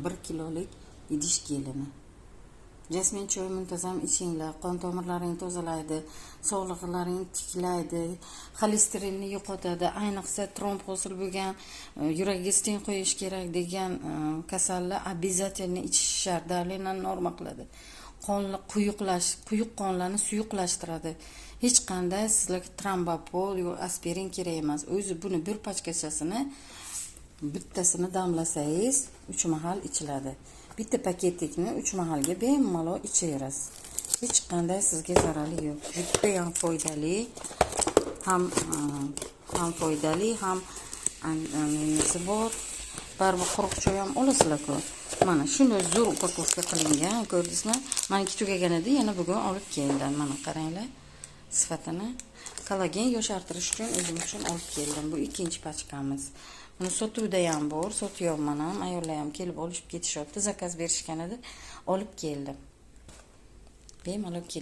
1 kilolik idish gelini. Jasmin choy muntazam ichinglar, qon tomirlaringni tozalaydi, sog'liqlaringni tiklaydi, xolesterinni yo'qotadi. Ayniqsa tromb hosil bo'lgan, yuragiga stent qo'yish kerak degan kasallar обязательно ichish shart. Darlilarni norma qiladi. Qonni quyuq qonlarni suyuqlashtiradi. Hech qanday sizlarga trombopol yoki aspirin kerak emas. O'zi buni bir pachkachasini bittasini damlasangiz 3 mahal ichiladi. Bitta paketikni 3 mahalga bemalol ichaverasiz. Hech qanday sizga zarari yo'q. Juda ham foydali, ham foydali, ham nimasi bor. Baribir quruq choy ham olasizlar-ku. Mana shunday zo'r upakovka qilingan, ko'rdingizmi? Meniki tugagan edi, yana bugun olib keldim. Mana qaranglar. Sifatini kollagen yoshartirish uchun o'zim uchun olib keldim. Bu ikkinchi pachkamiz. Buni sotuvda ham bor, sotyapman ham, ayollar ham kelib olib ketishyapti. Zakaz berishgan edi, olib keldim. Bemalol